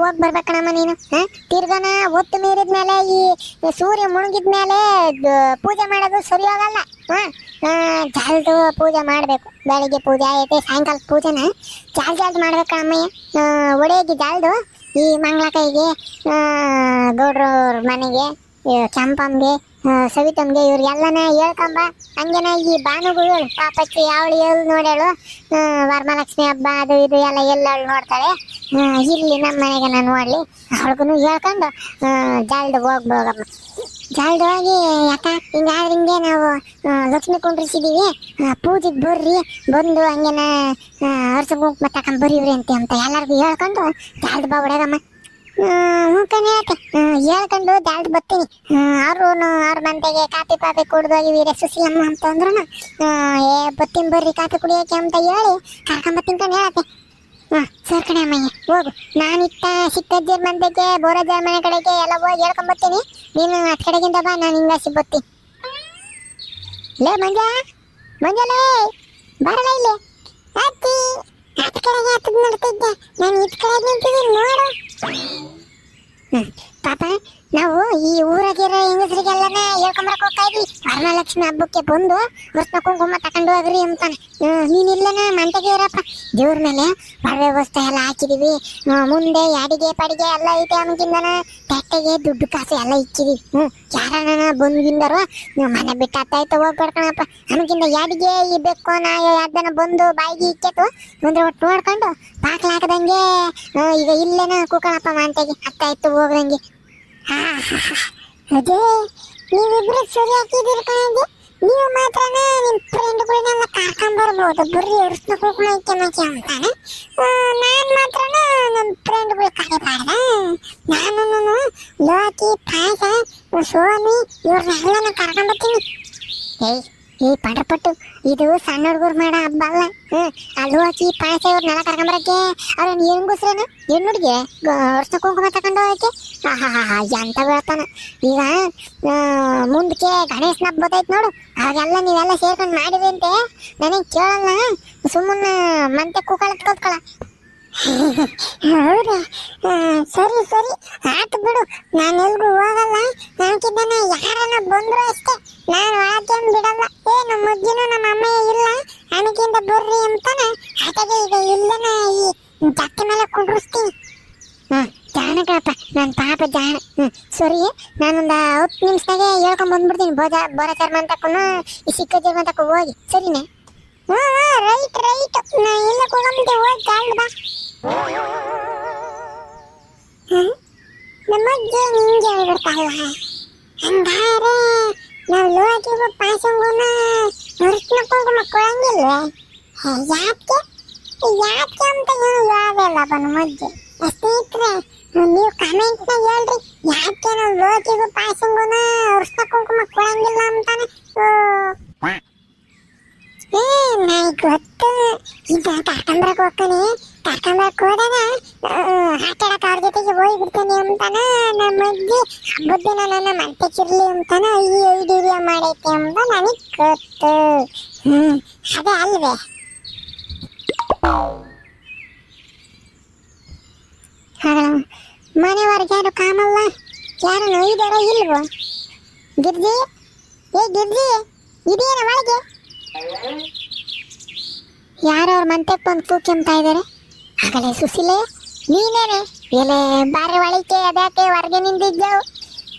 ಹೋಗ್ ಬರ್ಬೇಕಣಮ್ಮ ನೀನು. ತಿರ್ಗನ ಒತ್ತು ಮೀರಿದ್ಮೇಲೆ ಈ ಸೂರ್ಯ ಮುಳುಗಿದ್ಮೇಲೆ ಪೂಜೆ ಮಾಡೋದು ಸರಿ ಹೋಗಲ್ಲ. ಜಾಲ್ದು ಪೂಜೆ ಮಾಡ್ಬೇಕು. ಬೆಳಿಗ್ಗೆ ಪೂಜೆ ಐತೆ, ಸಾಯಂಕಾಲ ಪೂಜೆನ ಜಾಲ್ದು ಮಾಡ್ಬೇಕಣಮ್ಮಯ್ಯ. ಒಡೆಯಾಗಿ ಜಾಲ್ದು ಈ ಮಂಗಳ ಕೈಗೆ, ಗೌಡ್ರವ್ರ ಮನೆಗೆ, ಕೆಂಪಮ್ಗೆ, ಸವಿತಮ್ಗೆ ಇವ್ರಿಗೆಲ್ಲನ ಹೇಳ್ಕೊಂಬ. ಹಂಗೇನ ಈ ಭಾನುಗಳು ಹೇಳು, ಪಾಪಚ್ಚಿ ಯಾವಳು ಹೇಳು ನೋಡೇಳು. ವರಮಹಾಲಕ್ಷ್ಮಿ ಹಬ್ಬ ಅದು ಇದು ಎಲ್ಲ ಎಲ್ಲವಳು ನೋಡ್ತಾಳೆ. ಇಲ್ಲಿ ನಮ್ಮ ಮನೆಗೆ ನಾನು ನೋಡಲಿ, ಅವಳಿಗೂ ಹೇಳ್ಕೊಂಡು ಜಾಲ್ದು ಹೋಗ್ಬೋಗಮ್ಮ. ಜಾಲ್ದು ಹೋಗಿ ಯಾಕ ಹಿಂಗಾದ್ರೆ ಹಿಂಗೆ ನಾವು ಲಕ್ಷ್ಮಿ ಕುಂಡ್ರಿಸಿದೀವಿ, ಪೂಜೆಗೆ ಬರ್ರಿ, ಬಂದು ಹಂಗೇನ ಅರ್ಸ ಕುಂಕುಮ ತಕೊಂಡ್ ಬರೀವ್ರಿ ಅಂತ ಎಲ್ಲರಿಗೂ ಹೇಳ್ಕೊಂಡು ಜಾಲ್ದು ಬಾ ಹೊಡೆಗಮ್ಮ. ಕಣೆ ಯಾಕೆ ಹೇಳ್ಕೊಂಡು ಜಾಲ್ದು ಬರ್ತೀನಿ. ಅವ್ರ ಮಂತೆಗೆ ಕಾಫಿ ಕುಡ್ದೋಗಿ ವೀರ ಸುಶೀಲಮ್ಮ ಅಂತ ಅಂದ್ರು ಬರ್ತೀನಿ ಬರ್ರಿ ಕಾಫಿ ಕುಡಿಯೋಕೆ ಅಂತ ಹೇಳಿ ಕರ್ಕೊಂಬರ್ತೀನಿ ಕಣೆ ಹೇಳತ್ತೆ. ಸರ್ ಕಣೆ ಅಮ್ಮಯ್ಯ ಹೋಗು. ನಾನಿತ್ತ ಸಿಕ್ಕಜ್ಜರ ಮಂತೆಗೆ ಬೋರಜ್ಜರ ಮನೆ ಕಡೆಗೆ ಎಲ್ಲ ಹೋಗಿ ಹೇಳ್ಕೊಂಬರ್ತೀನಿ. ನೀನು ಹತ್ತು ಕಡೆಗಿಂದ ಬಾ, ನಾನು ಹಿಂಗಾಸಿ ಬರ್ತೀನಿ. ಲೇ ಮಂಜಲೇ ಬರಲ್ಲ ಇಲ್ಲಿ. ಅತ್ತಿ ಹತ್ತು ಕಡೆಗೆ ಹತ್ತದ ನಡ್ತಿದ್ದೆ, ನಾನು ಇತ್ತು ಕಡೆಗೆ ನಿಂತಿದ್ದೀನಿ ನೋಡು. ಪಾಪ ನಾವು ಈ ಊರಾಗಿರೋ ಹೆಂಗಸರಿಗೆಲ್ಲನ ಹೇಳ್ಕೊಂಬರಕ್ ಹೋಗ್ತಾ ಇದ್ವಿ. ವರಮಹಾಲಕ್ಷ್ಮಿ ಹಬ್ಬಕ್ಕೆ ಬಂದು ಅರ್ಶಿನ ಕುಂಕುಮ ತಗೊಂಡು ಹೋಗ್ರಿ ಅಂತಾನೆ. ನೀನಿಲ್ಲನ ಮಂತೆಗೆ ಇರಪ್ಪ. ದೇವ್ರ ಮೇಲೆ ಬಡ ವ್ಯವಸ್ಥೆ ಎಲ್ಲ ಹಾಕಿದೀವಿ. ಮುಂದೆ ಅಡಿಗೆ ಪಡಿಗೆ ಎಲ್ಲ ಐತೆ. ಅಮಗಿಂದನ ತಟ್ಟೆಗೆ ದುಡ್ಡು ಕಾಸು ಎಲ್ಲ ಇಕ್ಕಿದೀವಿ. ಯಾರನ ಬಂದಿಂದರು ಮನೆ ಬಿಟ್ಟು ಹತ್ತಾಯ್ತು ಹೋಗ್ಬೇಡ್ಕಣಪ್ಪ. ಅಮಗಿಂದ ಅಡಿಗೆ ಈ ಬೆಕ್ಕು ನಾಯಿ ಯಾರ್ದನ ಬಂದು ಬಾಯಿಗೆ ಇಕ್ಕೆತು ಅಂದ್ರೆ ಒಟ್ಟು ನೋಡ್ಕೊಂಡು ಬಾಕ್ಲ ಹಾಕದಂಗೆ ಈಗ ಇಲ್ಲೇನ ಕೂಕಣಪ್ಪ ಮಂತೆಗೆ ಹತ್ತಾಯ್ತು ಹೋಗ್ದಂಗೆ. ಅದೇ ನೀವಿಬ್ರು ಸರಿ ಹಾಕಿದಿರಿ ಕಣಂಗೆ. ನೀವು ಮಾತ್ರನ ನಿಮ್ಮ ಫ್ರೆಂಡ್ಗಳನ್ನೆಲ್ಲ ಕರ್ಕೊಂಬರ್ಬೋದು. ಬರ್ರಿ ಅರ್ಶಿನ ಕುಂಕುಮ ಇಕ್ಕಮಕ್ಕೆ ಅಂತಾನೆ. ನಾನು ಮಾತ್ರನ ನಮ್ಮ ಫ್ರೆಂಡ್ಗಳು ಕರಿಬಾರ್ದ. ನಾನು ಲೋಕಿ, ಪಾಯಸ, ಸೋಮಿ ಇವ್ರನ್ನೆಲ್ಲನ ಕರ್ಕೊಂಬರ್ತೀನಿ. ಈ ಪಟಪಟ್ಟು ಇದು ಸಣ್ಣ ಹುಡುಗರು ಮಾಡೋ ಹಬ್ಬ ಅಲ್ಲ. ಅಲ್ಲಿ ಹೋಗಿ ಪಾಯಸ ಇವ್ರನ್ನೆಲ್ಲ ಕರ್ಕೊಂಬರಕ್ಕೆ ಅವ್ರನ್ನ ಹೆಂಗುಸ್ರೇನು ಹೆಣ್ಣುಡ್ಗೆ ಅರ್ಶಿನ ಕುಂಕುಮ ತಗೊಂಡು ಹೋಗಕ್ಕೆ. ಎಂತ ಹೇಳ್ತಾನ. ಈಗ ಮುಂದಕ್ಕೆ ಗಣೇಶನ ಹಬ್ಬ ಬರ್ತೈತೆ ನೋಡು, ಅವಾಗೆಲ್ಲ ನೀವೆಲ್ಲ ಸೇರ್ಕೊಂಡು ಮಾಡಿದ್ರಿ ಅಂತೆ. ನನಗೆ ಕೇಳಲ್ಲ, ಸುಮ್ಮನೆ ಮಂತೆ ಕೂಕಳತ್ ಕಲ್ತ್ಕೊಳ. ಹೌದಾ, ಸರಿ ಆಯ್ತು ಬಿಡು. ನಾನು ಎಲ್ಗೂ ಹೋಗಲ್ಲ. ನನಗಿದ್ದಾನೆ ಯಾರನ್ನ ಬಂದ್ರು ಅಷ್ಟೇ, ನಾನು ಒಳಗೇನು ಬಿಡಲ್ಲ. ನಮ್ಮ ಅಜ್ಜಿನೂ ನಮ್ಮ ಅಮ್ಮಯ್ಯ ಇಲ್ಲ, ನನಗಿಂದ ಬರ್ರಿ ಅಂತಾನೆ. ಹಾಗಾಗಿ ಈಗ ಇಲ್ಲನ ಈ ಜಟ್ಟಿ ಮೇಲೆ ಕುಂಡ್ರಿಸ್ತೀನಿ. ಜಾಣಕಪ್ಪ ನನ್ನ ಪಾಪ ಜಾಣ. ಸರಿ, ನಾನೊಂದು 10 ನಿಮಿಷದಾಗೆ ಹೇಳ್ಕೊಂಡ್ ಬಂದ್ಬಿಡ್ತೀನಿ. ಬೋರ ಮಂತಕ್ಕೂ ಈ ಸಿಕ್ಕಜ್ಜರ ಮಂತಕ್ಕೂ ಹೋಗಿ. ಸರಿನೇ? ರೈಟ್. ನಾ ಎಲ್ಲ ಹೋಗಂತೆ ಹೋಗಿ ಜಾಲ್ದು ಬಾ. ನಮ್ಮ ಅಜ್ಜಿ ನಿಂಗೆ ಹೇಳ್ಬಿಡ್ತಾಳ. ಹಂಗಾರೆ ನಾವು ಲೋಕಿಗೂ ಪಾಯಸಂಗುನ ಅರ್ಶಿನ ಕುಂಕುಮ ಕೊಡಂಗಿಲ್ವೇ? ಯಾಕೆ ಅಂತ ಏನು ಹೇಳಲ್ಲಪ್ಪ ನಮ್ಮ ಅಜ್ಜಿ. ಸ್ನೇಹಿತರೆ, ನೀವು ಕಮೆಂಟ್ನ ಹೇಳ್ರಿ, ಯಾಕೆ ನಾವು ಲೋಕಿಗೂ ಪಾಯಸಂಗುನ ಅರ್ಶಿನ ಕುಂಕುಮ ಕೊಡಂಗಿಲ್ಲ ಅಂತಾನೆ. ನನಗೆ ಗೊತ್ತು. ಈಗ ಕರ್ಕೊಂಬರಕ್ಕೆ ಹೋಗ್ತಾನೆ. ಕರ್ಕೊಂಬರಕ್ಕೆ ಹೋದಾಗ ಆಟಾಡಕ್ಕೆ ಅವ್ರ ಜೊತೆಗೆ ಹೋಗ್ಬಿಡ್ತಾನೆ ಅಂತಾನ. ನಮ್ಮ ಅಜ್ಜಿ ಹಬ್ಬದ ದಿನ ನನ್ನ ಮತ್ತೆ ಚಿರ್ಲಿ ಅಂತಾನ ಈ ವಿಡಿಯೋ ಮಾಡೈತೆ ಅಂತ ನನಗೆ ಗೊತ್ತು. ಅದೇ ಅಲ್ವೇ? ಮನೆಯವ್ರಿಗೆ ಯಾರು ಕಾಮಲ್ಲ, ಯಾರು ಒಯ್ದಾರೋ ಇಲ್ವೋ? ಗಿರ್ಜಿ ಇದೇನ ಒಳಗೆ? ಯಾರೋ ಅವ್ರ ಮಂತಕ್ಕೆ ಬಂದು ಕೂಕ್ಯಂತ ಇದ್ದಾರೆ. ಆಗಲೇ ಸುಶೀಲೆ ನೀನೇನೆ ಎಲೆ ಬಾರಿ ಒಳಿಕೆ ಅದಕ್ಕೆ ಹೊರಗೆ ನಿಂತಿದ್ದೆವು.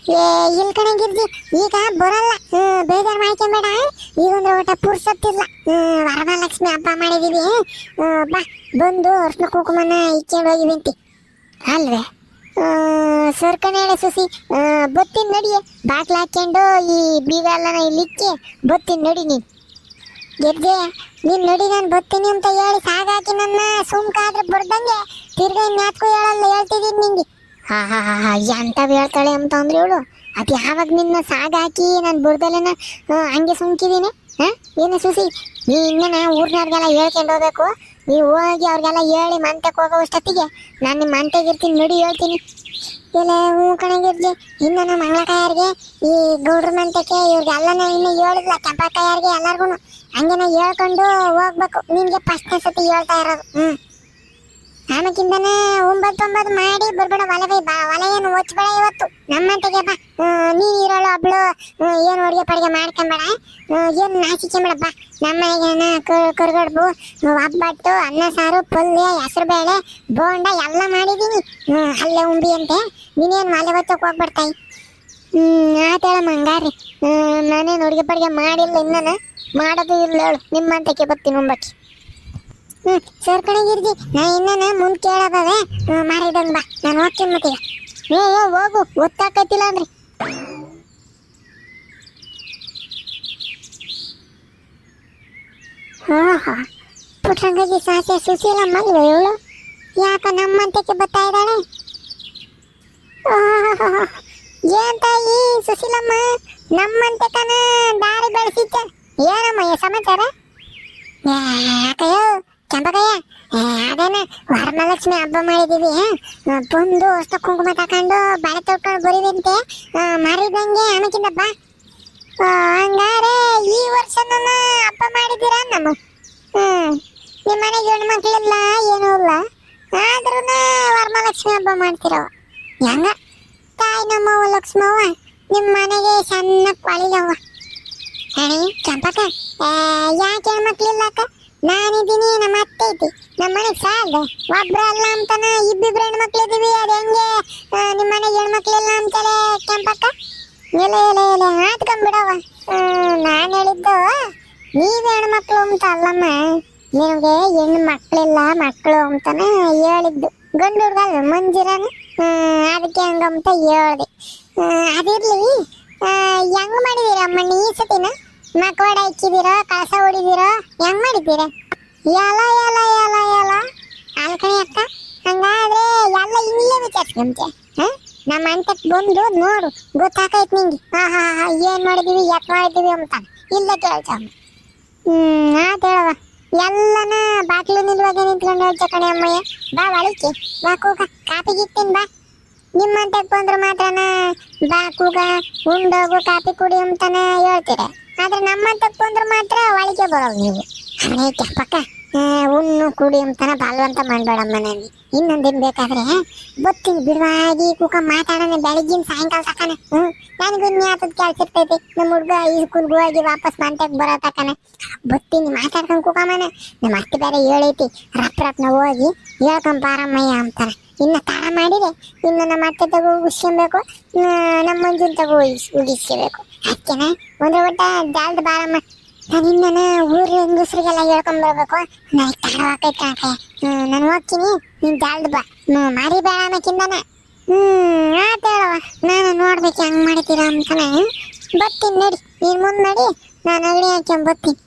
ಇಲ್ಲಿ ಕಣೆ ಗಿರ್ಜಿ, ಈಗ ಬರಲ್ಲ, ಬೇಜಾರು ಮಾಡ್ಕೊಂಬೇಡ. ಈಗೊಂದು ಊಟ ಪುರ್ಸತ್ತಿಲ್ಲ. ವರಮಹಾಲಕ್ಷ್ಮಿ ಹಬ್ಬ ಮಾಡಿದೀವಿ, ಬಾ ಬಂದು ಅರ್ಶಿನ ಕುಂಕುಮನ ಇಕ್ಕೊಂಡು ಹೋಗಿವಿಂತಿ ಅಲ್ವೇ? ಸರ್ಕಣೆ ಸುಸಿ, ಬತ್ತೀನಿ ನಡಿಯೇ. ಬಾಗ್ಲು ಹಾಕ್ಕೊಂಡು ಈ ಬೀಗ ಎಲ್ಲ ಇಲ್ಲಿ ಇಕ್ಕಿ ಬತ್ತೀನಿ ನಡಿ. ಗೆದ್ದೆ ನೀನು ನಡಿ, ನಾನು ಬರ್ತೀನಿ ಅಂತ ಹೇಳಿ ಸಾಗಾಕಿ ನನ್ನ ಸುಮ್ಕಾದ್ರೆ ಬರ್ದಂಗೆ ತಿರ್ಗಾ ಇನ್ಯಾತ್ಕೂ ಹೇಳಲ್ಲ ಹೇಳ್ತಿದ್ದೀನಿ ನಿಂಗೆ. ಎಂಥವು ಹೇಳ್ತಾಳೆ ಅಂತ ಅಂದ್ರೆ ಇವಳು. ಅದು ಯಾವಾಗ ನಿನ್ನ ಸಾಗಾಕಿ ನಾನು ಬರ್ದಲ್ಲೇನ ಹಂಗೆ ಸುಮ್ಕಿದ್ದೀನಿ. ಏನು ಸುಸಿ, ನೀ ಇನ್ನೇನ ಊರಿನವ್ರಿಗೆಲ್ಲ ಹೇಳ್ಕೊಂಡು ಹೋಗ್ಬೇಕು. ನೀವು ಹೋಗಿ ಅವ್ರಿಗೆಲ್ಲ ಹೇಳಿ ಮಂತೆಗೆ ಹೋಗೋ ಅಷ್ಟೊತ್ತಿಗೆ ನಾನು ನಿಮ್ಮ ಮಂತೆಗೆ ಇರ್ತೀನಿ, ನಡಿ ಹೇಳ್ತೀನಿ. ಇಲ್ಲ ಕಣಗಿರ್ಲಿ. ಇನ್ನು ನಮ್ಮ ಮಂಗಳಕಾಯರಿಗೆ, ಈ ಗೌಡ್ರ ಮಂತಕ್ಕೆ ಇವ್ರಿಗೆಲ್ಲನ ಇನ್ನು ಹೇಳಿದ್ಲ, ಕೆಂಪಕಾಯರಿಗೆ ಎಲ್ಲರಿಗೂ ಹಂಗೇನ ಹೇಳ್ಕೊಂಡು ಹೋಗ್ಬೇಕು. ನಿನ್ಗೆ ಫಸ್ಟ್ನೇ ಸತಿ ಹೇಳ್ತಾ ಇರೋದು. ಆಮಕ್ಕಿಂದನ 9 ಮಾಡಿ ಬರ್ಬೇಡ ಒಲವೇ ಬಾ ಒಲ ಏನು ಒಚ್ಚಬೇಡ ಇವತ್ತು ನಮ್ಮಂತೆಗೆ ಬಾ ನೀನ್ ಇರೋಳು ಒಬ್ಳು ಏನು ಅಡುಗೆ ಪಡಿಗೆ ಮಾಡ್ಕೊಂಬೇಡ ಏನು ನಾಚಿಕೆ ಬೇಡ ಬಾ ನಮ್ಮ ಮನೆಗೆ ಕರ್ಗಡ್ಬು ಒಬ್ಬಟ್ಟು ಅನ್ನ ಸಾರು ಪಲ್ಯ ಹೆಸರು ಬೇಳೆ ಬೋಂಡ ಎಲ್ಲ ಮಾಡಿದೀನಿ ಅಲ್ಲೇ ಉಂಬಿ ಅಂತೆ ನೀನೇನು ಒಲೆ ಹೊತ್ತಕ್ಕೆ ಹೋಗ್ಬಿಡ್ತಾಯಿ ಆತೇಳ ಮಂಗಾರಿ ನಾನೇನು ಅಡುಗೆ ಪಡಿಗೆ ಮಾಡಿಲ್ಲ ಇನ್ನನ ಮಾಡೋದು ಇಲ್ಲ ಹೇಳು ನಿಮ್ಮಂತಕ್ಕೆ ಬರ್ತೀನಿ ಉಂಬಕ್ಕೆ ಸರ್ ಕಡೆಗಿರ್ದಿ ನಾ ಇನ್ನನ ಮುಂದೆ ಕೇಳಬವೆ ಮಾಡಿದಂಗೆ ಬಾ ನಾನು ಹೋಗ್ತೀನಿ ಮತ್ತೆ ಹೋಗು ಗೊತ್ತಾಕತ್ತಿಲ್ಲ ಅಂದ್ರಿ ಹಾ ಪುಟ್ರಂಗಜಿ ಸಾಸೆ ಸುಶೀಲಮ್ಮ ಅಲ್ವ ಇವಳು ಯಾಕ ನಮ್ಮಂತಕ್ಕೆ ಬರ್ತಾ ಇದ್ದಾಳೆ ಏನ್ ತಾಯಿ ಸುಶೀಲಮ್ಮ ನಮ್ಮಂತೆ ಕನ ದಾರಿ ಬೆಳೆಸಿದ್ದ ಏನಮ್ಮ ಸಮಾಚಾರ ಯಾಕಯ್ಯೋ ಚಂಪಕಯ್ಯ ಅದೇನ ವರಮಹಾಲಕ್ಷ್ಮಿ ಹಬ್ಬ ಮಾಡಿದೀವಿ ಬಂದು ಅಷ್ಟು ಕುಂಕುಮ ತಕೊಂಡು ಬಳೆ ತೊಳ್ಕೊಂಡು ಬರೀವಂತೆ ಮಾರಿದಂಗೆ ಆಮೇಕಿಂದ ಬಾ ಹಂಗಾರೆ ಈ ವರ್ಷ ಹಬ್ಬ ಮಾಡಿದ್ದೀರಾ ನಮ್ಮ ನಿಮ್ಮ ಮನೆಗೆ ಹೆಣ್ಣು ಮಕ್ಳಿಲ್ಲ ಏನೂ ಇಲ್ಲ ಆದ್ರೂ ವರಮಹಾಲಕ್ಷ್ಮಿ ಹಬ್ಬ ಮಾಡ್ತಿರೋ ಹೆಂಗ ತಾಯಿ ನಮ್ಮವ್ವ ಲಕ್ಷ್ಮವ್ವ ನಿಮ್ಮ ಮನೆಗೆ ಸಣ್ಣ ಕೊಳಿಗವ್ವ ಹಣಿ ಚಂಪಕ ಯಾಕೆ ಹೆಣ್ಮಕ್ಳಿಲ್ಲ ಅಕ್ಕ ನಾನಿದ್ದೀನಿ ನಮ್ಮ ಅತ್ತೆ ಐತಿ ನಮ್ಮ ಮನೆಗೆ ಸಾಲ ಒಬ್ರು ಅಲ್ಲ ಅಂತಾನ ಇಬ್ಬಿಬ್ರು ಹೆಣ್ಮಕ್ಳು ಇದೀವಿ ಅದು ಹೆಂಗೆ ನಿಮ್ಮ ಮನೆಗೆ ಹೆಣ್ಮಕ್ಳಿಲ್ಲ ಅಂತಾರೆ ಕೆಂಪಕ್ಕ ಎಲೆ ಎಲೆ ಎಲೆ ಆತ್ಕೊಂಡ್ಬಿಡವ ನಾನು ಹೇಳಿದ್ದು ನೀವ್ ಹೆಣ್ಮಕ್ಳು ಅಂತ ಅಲ್ಲಮ್ಮ ನಿನಗೆ ಹೆಣ್ಣು ಮಕ್ಳಿಲ್ಲ ಮಕ್ಕಳು ಅಂತಾನ ಹೇಳಿದ್ದು ಗಂಡು ಹುಡುಗ ಮಂಜಿರನ ಅದಕ್ಕೆ ಹಂಗಂತ ಹೇಳ್ದೆ ಅದಿರ್ಲಿ ಹೆಂಗ್ ಮಾಡಿದೀರಮ್ಮ ಈ ಸತಿನ ಮಕವಾಡ ಇಕ್ಕಿದೀರ ಕಳಸ ಹೊಡಿದೀರ ಹೆಂಗ್ ಮಾಡಿದ್ದೀರ ಎಲ್ಲ ಎಲ್ಲ ಎಲ್ಲ ಎಲ್ಲ ಅಲ್ಕಣಿ ಅಕ್ಕ ಹಂಗಾದ್ರೆ ಎಲ್ಲ ಇಲ್ಲೇ ವಿಚಾರಿಸ್ಕೊಂತೆ ನಮ್ಮ ಅಂತಕ್ಕೆ ಬಂದು ನೋಡು ಗೊತ್ತಾಕೈತ್ ನಿಂಗೆ ಹಾ ಏನ್ ಮಾಡಿದೀವಿ ಯಾಕೆ ಮಾಡಿದೀವಿ ಅಂತ ಇಲ್ಲ ಕೇಳ್ಸಮ್ಮ ಹೇಳವ ಎಲ್ಲನ ಬಾಟ್ಲು ನಿಲ್ವಾಗ ನಿಂತ್ಕೊಂಡು ಹೇಳ್ತ ಕಣೆ ಅಮ್ಮಯ್ಯ ಬಾ ಒಳಿಕೆ ಬಾ ಕೂಗ ಕಾಪಿ ಗಿಟ್ಟಿನ್ ಬಾ ನಿಮ್ಮಂತಕ್ಕೆ ಬಂದ್ರೆ ಮಾತ್ರನ ಬಾ ಕೂಗ ಉಂಡೋಗು ಕಾಪಿ ಕುಡಿ ಅಂತಾನೆ ಹೇಳ್ತೀರ ಆದ್ರೆ ನಮ್ಮಂತಕ್ಕೆ ಬಂದ್ರೆ ಮಾತ್ರ ಒಳಿಕೆ ಬರೋದು ನೀವು ಅನೇಕ ಪಕ್ಕ ಉಣ್ಣು ಕುಡಿ ಅಂತಾನ ಬಲ್ವಂತ ಮಾಡ್ಬೇಡಮ್ಮ ನನಗೆ ಇನ್ನೊಂದೇನು ಬೇಕಾದ್ರೆ ಬತ್ತೀನಿ ಬಿಡುವಾಗಿ ಕೂಕ ಮಾತಾಡೋಣ ಬೆಳಗ್ಗಿನ ಸಾಯಂಕಾಲ ತಕನ ನನಗೂ ಇನ್ಯಾತದ ಕೆಲಸ ಇರ್ತೈತಿ ನಮ್ಮ ಹುಡುಗ ಸ್ಕೂಲ್ಗೆ ಹೋಗಿ ವಾಪಸ್ ಮಂತಕ್ಕೆ ಬರೋ ತಕನ ಬತ್ತೀನಿ ಮಾತಾಡ್ಕೊಂಡು ಕೂಕಮ್ಮನ ನಮ್ಮ ಅತ್ತೆ ಬೇರೆ ಹೇಳೈತಿ ರಪ್ನ ಹೋಗಿ ಹೇಳ್ಕೊಂಬಾರಮ್ಮಯ್ಯ ಅಂತಾರ ಇನ್ನು ತಾಳ ಮಾಡಿದೆ ಇನ್ನು ನಮ್ಮ ಅತ್ತೆ ತಗೋ ಉಗಿಸ್ಕೊಬೇಕು ನಮ್ಮ ಮಂಜುನ್ ತಗೋ ಉಗಿಸ್ಕೋಬೇಕು ಅದಕ್ಕೆನ ಒಂದು ಒಟ್ಟ ಜಾಲ್ದ ಬಾರಮ್ಮ ನಾನು ಇನ್ನನ ಊರ ಹೆಂಗಸ್ರಿಗೆಲ್ಲ ಹೇಳ್ಕೊಂಬರ್ಬೇಕು ನನಗೆ ತಡವಾಕೈತೆ ನಾನು ಹೋಗ್ತೀನಿ ನೀನು ಜಾಲ್ದ ಬಾ ಮಾರಿ ಬೇಡ ಅನ್ನಕ್ಕಿಂದನ ಆತ ಹೇಳವ ನಾನು ನೋಡ್ಬೇಕು ಹೆಂಗೆ ಮಾಡ್ತೀರಾ ಅಂತಾನೆ ಬರ್ತೀನಿ ನಡಿ ನೀನು ಮುಂದೆ ನಡಿ ನಾನು ಅಂಗಡಿ ಹಾಕ್ಕೊಂಡ್ ಬರ್ತೀನಿ